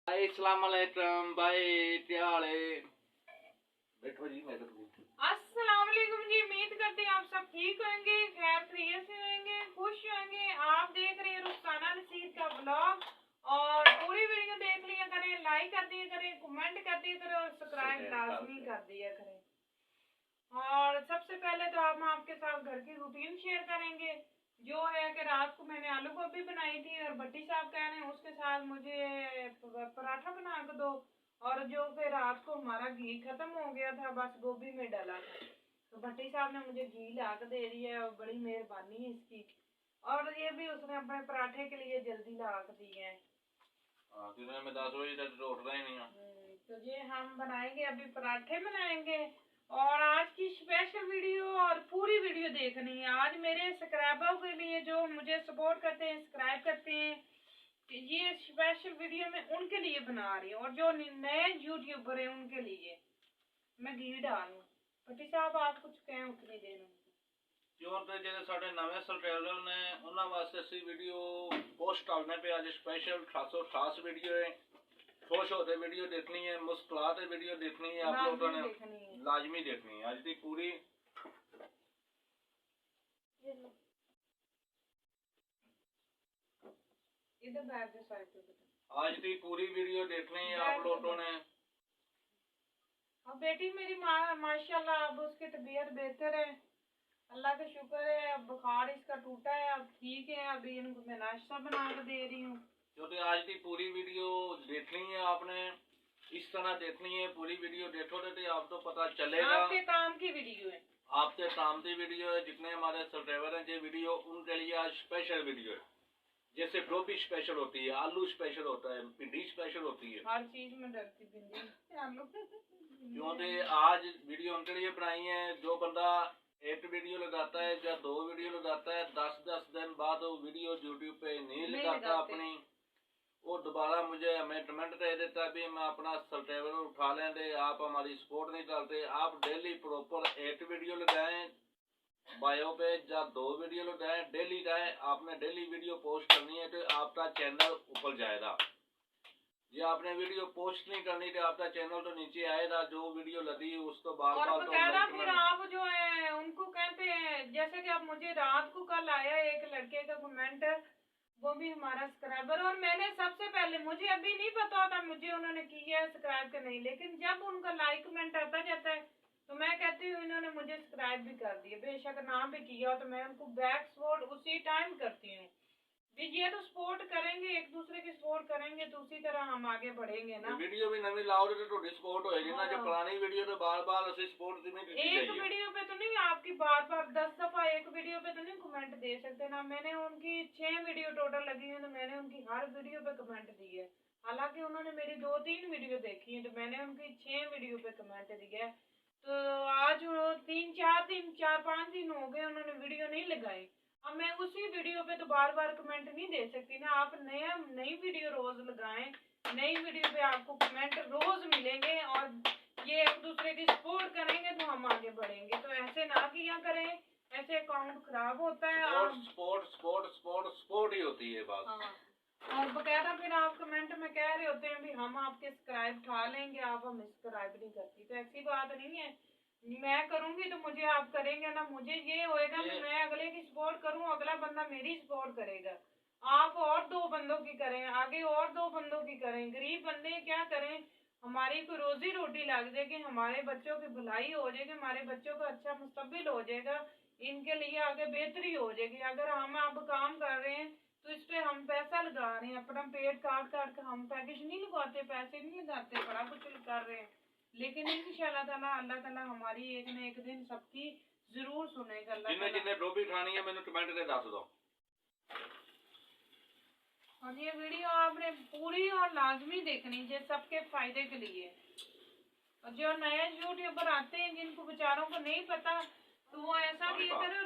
अस्सलाम वालेकुम भाई, क्या हाल है? बैठो जी, मैं अस्सलाम वालेकुम जी। उम्मीद करते हैं आप सब ठीक होंगे, खैर खैरियत से होंगे, खुश होंगे। आप देख रहे हैं रुखसाना नसीर का ब्लॉग और पूरी वीडियो देख लिया करें, लाइक कर दिया करें, कमेंट कर दिया करें और सब्सक्राइब लाजमी कर दिया करें। और सबसे पहले तो हम आपके साथ घर की रूटीन शेयर करेंगे, जो है कि रात को मैंने आलू गोभी बनाई थी और भट्टी साहब कह रहे हैं उसके साथ मुझे पराठा बना के दो। और जो फिर रात को हमारा घी खत्म हो गया था, बस गोभी में डाला था, तो भट्टी साहब ने मुझे घी ला के दे दिया और बड़ी मेहरबानी है इसकी। और ये भी उसने अपने पराठे के लिए जल्दी ला के दिए हैं। में 10 बजे तक तो उठ रहा ही नहीं है। तो ये हम बनाएंगे, अभी पराठे बनाएंगे और आज की स्पेशल वीडियो और पूरी वीडियो देखनी है। आज मेरे सब्सक्राइबरों के लिए जो मुझे सपोर्ट करते हैं, सब्सक्राइब करते हैं, ये स्पेशल वीडियो मैं उनके लिए बना रही हूँ और जो नए यूट्यूबर हैं उनके लिए मैं घी डालूं। पति साहब आप कुछ कहें उतनी देर में जो ਜਿਹੜੇ ਸਾਡੇ ਨਵੇਂ ਸਬਸਕ੍ਰਾਈਬਰ ਨੇ ਉਹਨਾਂ ਵਾਸਤੇ ਅਸੀਂ ਵੀਡੀਓ पोस्ट डालने पे आज स्पेशल खास वीडियो है। खुश होते वीडियो देखनी है, मुस्कुराते वीडियो देखनी है, आप लोगों ने लाजमी देखनी है। आज की पूरी इधर बैठ के साइड पे आज की पूरी वीडियो देखनी है आप लोगों ने। अब बेटी मेरी माशाल्लाह अब उसकी तबीयत बेहतर है, अल्लाह का शुक्र है। अब बुखार इसका टूटा है, अब ठीक है। अभी इनको मैं नाश्ता बना के दे रही हूँ। क्योंकि आज की पूरी वीडियो देखनी है आपने, इस तरह देखनी है। पूरी वीडियो देखोगे तो आपको पता चलेगा। आपके काम की वीडियो है, आपके काम की वीडियो है। जितने हमारे सब्सक्राइबर हैं ये वीडियो उनके लिए आज स्पेशल वीडियो है। जैसे गोभी स्पेशल होती है, आलू स्पेशल होता है, भिंडी स्पेशल होती है, हर चीज में डरती भिंडी आलू। क्योंकि आज वीडियो उनके लिए बनाई है। जो बंदा एक वीडियो लगाता है या 2 वीडियो लगाता है, 10 दिन बाद वो वीडियो यूट्यूब पे नहीं लगाता अपनी, वो दोबारा मुझे हमें कमेंट दे देता है भी मैं अपना सब्सक्राइबर उठा लेंगे, आप हमारी सपोर्ट नहीं करते। आप डेली प्रॉपर एक वीडियो लगाएं बायो पे या 2 वीडियो लगाएं, डेली लगाएं। आपने डेली वीडियो पोस्ट करनी है तो आपका चैनल ऊपर जाएगा। ये आपने वीडियो पोस्ट नहीं करनी तो आपका चैनल तो नीचे आएगा। जो वीडियो लगी उसको बार-बार तो फिर आप जो है उनको कहते हैं, जैसे कि अब मुझे रात को कल आया एक लड़के का कमेंट, वो भी हमारा सब्सक्राइबर, और मैंने सबसे पहले, मुझे अभी नहीं पता था मुझे उन्होंने किया है सब्सक्राइब का नहीं, लेकिन जब उनका लाइक कमेंट आता जाता है तो मैं कहती हूँ इन्होंने मुझे सब्सक्राइब भी कर दिया, बेशक नाम भी किया हो तो मैं उनको बैक सपोर्ट उसी टाइम करती हूँ। ये तो सपोर्ट करेंगे, एक दूसरे की सपोर्ट करेंगे तो उसी तरह हम आगे बढ़ेंगे ना। वीडियो भी नवी लाओ तो थोड़ी सपोर्ट होएगी ना। जो पुरानी वीडियो तो बार-बार असि सपोर्ट नहीं की जाएगी। एक वीडियो पे तो नहीं आपकी बार-बार 10 दफा एक वीडियो पे तो नहीं कमेंट दे सकते ना। मैंने उनकी 6 वीडियो टोटल लगी है तो मैंने उनकी हर वीडियो पे कमेंट दिए है। हालांकि उन्होंने मेरी 2-3 वीडियो देखी है तो मैंने उनकी 6 वीडियो पे कमेंट दिया है। तो आज 4-5 दिन हो गए उन्होंने वीडियो नहीं लगाई। अब मैं उसी वीडियो पे तो बार-बार कमेंट नहीं दे सकती ना। आप नई वीडियो रोज लगाएं, नई वीडियो पे आपको कमेंट रोज मिलेंगे और ये एक दूसरे की सपोर्ट करेंगे तो हम आगे बढ़ेंगे। तो ऐसे ना किया करें, ऐसे अकाउंट खराब होता है। सपोर्ट ही होती है बात। हाँ। और बकायदा फिर आप कमेंट में कह रहे होते हैं भी हम आपके सब्सक्राइब उठा लेंगे, आप हमें सब्सक्राइब नहीं करती, तो ऐसी बात नहीं है। मैं करूंगी तो मुझे आप करेंगे ना। मुझे ये होएगा कि मैं अगले की सपोर्ट करूं, अगला बंदा मेरी सपोर्ट करेगा। आप और 2 बंदों की करें, आगे और 2 बंदों की करें, गरीब बंदे क्या करें, हमारी कोई रोजी रोटी लग जाएगी, हमारे बच्चों की भलाई हो जाएगी, हमारे बच्चों का अच्छा मुस्तकबिल हो जाएगा, इनके लिए आगे बेहतरी हो जाएगी। अगर हम अब काम कर रहे हैं तो इस पे हम पैसा लगा रहे हैं, अपना पेट काट काट कर हम पैकेज नहीं लगाते, पैसे नहीं लगाते, बड़ा कुछ कर रहे हैं। लेकिन इंशाल्लाह ताला अल्लाह ताला हमारी एक न एक दिन सबकी जरूर सुनेगा। जिन्हें जिन्हें रोटी खानी है मैंने कमेंट में दस दो। और ये वीडियो आपने पूरी और लाजमी देखनी है, सबके फायदे के लिए। और जो नए यूट्यूबर आते हैं जिनको बेचारों को नहीं पता, तो वो ऐसा किया करो,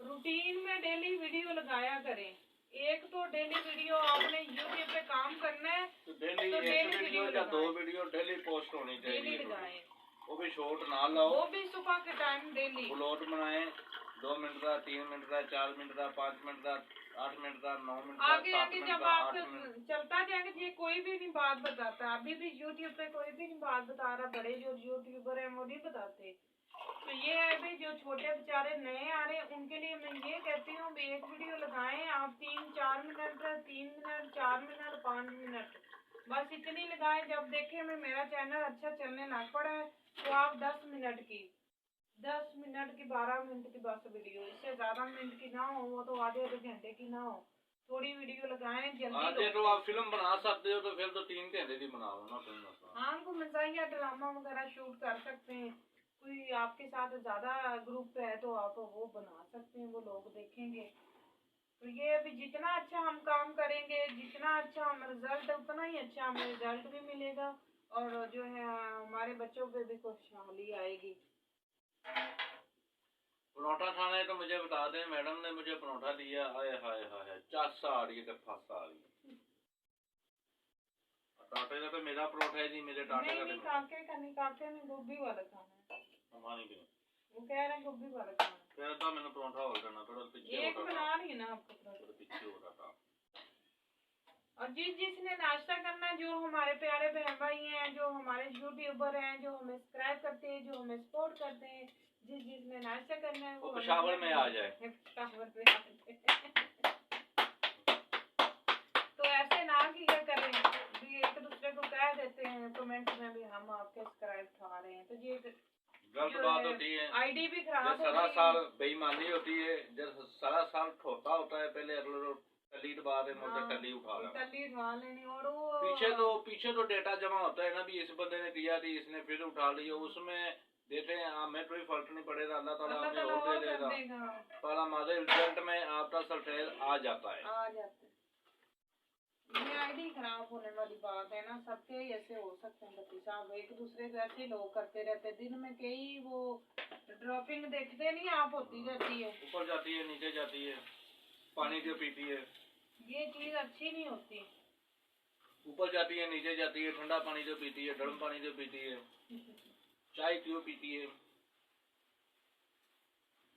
रूटीन में डेली वीडियो लगाया करें। एक तो डेली वीडियो आपने यूट्यूब पे काम करना है तो डेली वीडियो या 2 वीडियो डेली पोस्ट होनी चाहिए। डेली लगाएं, वो भी शॉर्ट ना लाओ, वो भी सुबह के टाइम डेली ब्लॉग बनाएं। 2 मिनट का, 3 मिनट का, 4 मिनट का, 5 मिनट का, 8 मिनट का, 9 मिनट आगे का, 7 आगे मिनट जब का, आप 8 मिनट। चलता जाएगा, ये कोई भी नहीं बात बताता, अभी भी यूट्यूब पे कोई भी नहीं बात बता रहा, बड़े जो यूट्यूबर हैं वो नहीं बताते। तो ये है भी जो छोटे बेचारे नए आ रहे हैं उनके लिए मैं ये कहती हूँ एक वीडियो लगाएं आप 3-4 मिनट, 3 मिनट, 4 मिनट, 5 मिनट, बस इतनी लगाएं। जब देखें मैं मेरा चैनल अच्छा चलने लग पड़ा है तो आप 10 मिनट की, 10 मिनट की, 12 मिनट की बस वीडियो, इससे ज्यादा मिनट की ना हो, वो तो आधे आधे घंटे की ना हो, थोड़ी वीडियो लगाएं जल्दी। तो आप फिल्म बना सकते हो तो फिर तो 3 घंटे की बनाओ ना फिल्म। हाँ, को मजाहिया ड्रामा वगैरह शूट कर सकते हैं, कोई आपके साथ ज्यादा ग्रुप है तो आप वो बना सकते हैं, वो लोग देखेंगे। तो ये अभी जितना अच्छा हम काम करेंगे, जितना अच्छा हम रिजल्ट, उतना ही अच्छा हमें रिजल्ट भी मिलेगा और जो है हमारे बच्चों पे भी खुशहाली आएगी। परोठा खाना है तो मुझे बता दें, मैडम ने मुझे परोठा दिया, हाय हाय हाय, चासा आ रही है, फासा आ रही है। टाटे का तो मेरा परोठा है जी, मेरे टाटे का नहीं, काके का नहीं, काके ने गोभी वाला खाना है, हमारी भी वो कह रहे हैं गोभी वाला खाना है। फिर तो मैंने परोठा और करना, थोड़ा पीछे एक बना रही है ना आपको थोड़ा पीछे हो रहा था। और जिसने नाश्ता करना है, जो हमारे प्यारे बहन भाई हैं, जो हमारे यूट्यूबर हैं, जो हमें सब्सक्राइब करते हैं, जो हमें सपोर्ट करते हैं, जिसने नाश्ता करना है वो पेशावर में आ जाए। पेशावर में आ जाए। तो ऐसे ना किया करें भी, एक दूसरे को कह देते हैं कमेंट में भी हम आपके सब्सक्राइब खा रहे हैं, तो ये गलत बात होती है। आईडी भी खराब होती है। सारा साल बेईमानी होती है, जब सारा साल ठोता होता है, पहले टली दबा दे, टली उठा लेनी, और वो पीछे तो डेटा जमा होता है ना भी इस बंदे ने किया थी, इसने फिर उठा लिया, उसमें देते हैं हमें कोई फर्क नहीं पड़ेगा, अल्लाह ताला हमें और दे देगा, पर हमारे रिजल्ट में आपका सर्टेल आ जाता है। ये आईडी खराब होने वाली बात है ना, सबके ही ऐसे हो सकते हैं बच्चे साहब, एक दूसरे को ऐसे लोग करते रहते, दिन में कई वो ड्रॉपिंग देखते नहीं आप, होती रहती है, ऊपर जाती है, नीचे जाती है, पानी जो पीती है, ये चीज अच्छी नहीं होती, ऊपर जाती है, नीचे जाती है, ठंडा पानी जो पीती है, गर्म पानी जो पीती है, चाय क्यों पीती है।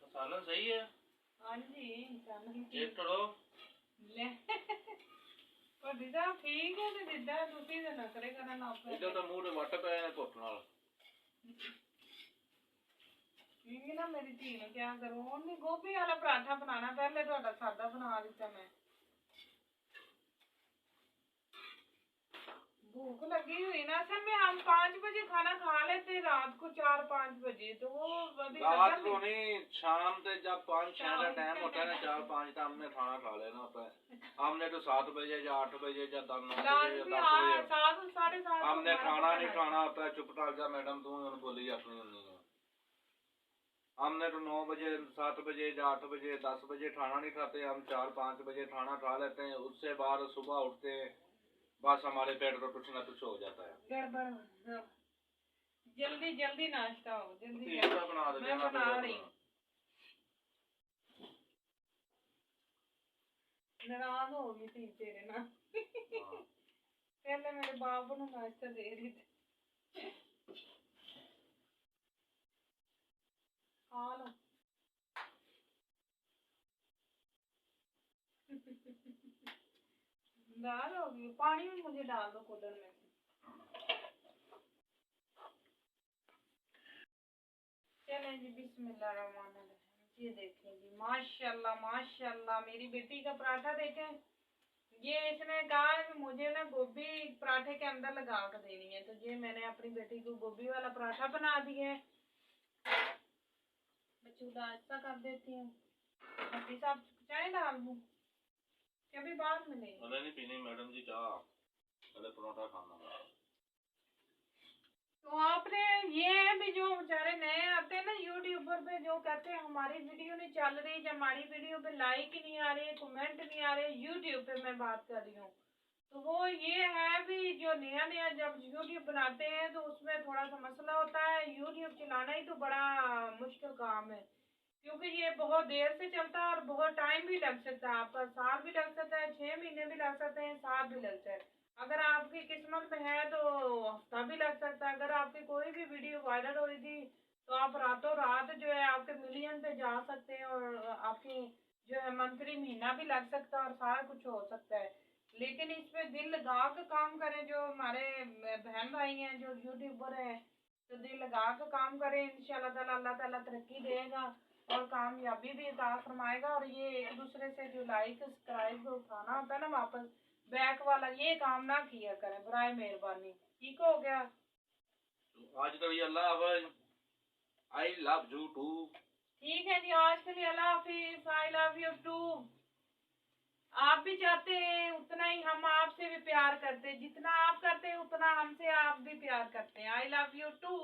सालन सही है। हाँ जी, सालन चेक करो ले पर दीदा ठीक है ते दीदा तुसी ते नखरे करन आप इधर तो मुंह ते वट पे घुट नाल। ये ना मेरी धी ने क्या करूं, उन्हें गोभी वाला पराठा बनाना, पहले ਤੁਹਾਡਾ ਸਾਦਾ बना दिता मैं। भूख लगी हुई ना, असल में हम 5 बजे खाना खा लेते रात को, 4-5 बजे, तो वो अभी रात को नहीं, शाम से जब 5-6 का टाइम होता है ना, 4-5 का हमने खाना खा लेना होता है। हमने तो 7 बजे या 8 बजे या 9 बजे या 10 बजे 7-7:30 हमने खाना नहीं खाना होता है। चुप टाक जा मैडम, तू बोली अपनी नहीं है। हमने तो 9 बजे 7 बजे या 8 बजे 10 बजे खाना नहीं खाते, हम 4-5 बजे खाना खा लेते हैं। उससे बाद सुबह उठते हैं, बस हमारे पेट को कुछ ना कुछ हो जाता है, गड़बड़। जल्दी जल्दी नाश्ता हो, जल्दी बना दे, मैं बना रही हूँ। नाराज हो गई थी तेरे ना पहले मेरे बाबू ने नाश्ता दे रही थी, खा लो दाल हो गई, पानी भी मुझे डाल दो कूलर में से। चलें जी, बिस्मिल्लाहिर्रहमानिर्रहीम। ये देखें जी, माशाल्लाह माशाल्लाह, मेरी बेटी का पराठा देखें। ये इसने कहा है कि मुझे ना गोभी पराठे के अंदर लगा कर देनी है, तो ये मैंने अपनी बेटी को गोभी वाला पराठा बना दिया है। मैं चूल्हा ऐसा कर देती हूँ, भट्टी साहब चाय डाल दूँ, कभी बाद में नहीं। नहीं पीनी मैडम जी चाह, पहले परोठा खाना। तो आपने ये है भी जो बेचारे नए आते हैं ना यूट्यूबर पे, जो कहते हैं हमारी वीडियो नहीं चल रही, जब हमारी वीडियो पे लाइक ही नहीं आ रही, कमेंट नहीं आ रहे, यूट्यूब पे मैं बात कर रही हूँ, तो वो ये है भी जो नया नया जब यूट्यूब बनाते हैं तो उसमें थोड़ा सा मसला होता है। यूट्यूब चलाना ही तो बड़ा मुश्किल काम है, क्योंकि ये बहुत देर से चलता है और बहुत टाइम भी लग सकता है, आपका साल भी लग सकता है, 6 महीने भी लग सकते हैं, साल भी लगता है। अगर आपकी किस्मत में है तो हफ्ता भी लग सकता है। अगर आपकी कोई भी वीडियो वायरल हो थी तो आप रातों रात जो है आपके मिलियन पे जा सकते हैं और आपकी जो है मंथली महीना भी लग सकता है और सारा कुछ हो सकता है, लेकिन इस पे दिल लगा के काम करें। जो हमारे बहन भाई हैं जो यूट्यूबर है, तो दिल लगा के काम करें, इंशाल्लाह ताला अल्लाह ताला तरक्की देगा और कामयाबी भी अता फरमाएगा। और ये एक दूसरे से जो लाइक सब्सक्राइब उठाना होता है ना वापस बैक वाला, ये काम ना किया करें बराए मेहरबानी। ठीक हो गया? तो आज तो ये अल्लाह हाफ़िज़। I love you too. ठीक है जी, आज के लिए अल्लाह हाफिज। I love you too. आप भी चाहते हैं उतना ही हम आपसे भी प्यार करते हैं, जितना आप करते हैं उतना हमसे आप भी प्यार करते हैं। I love you to.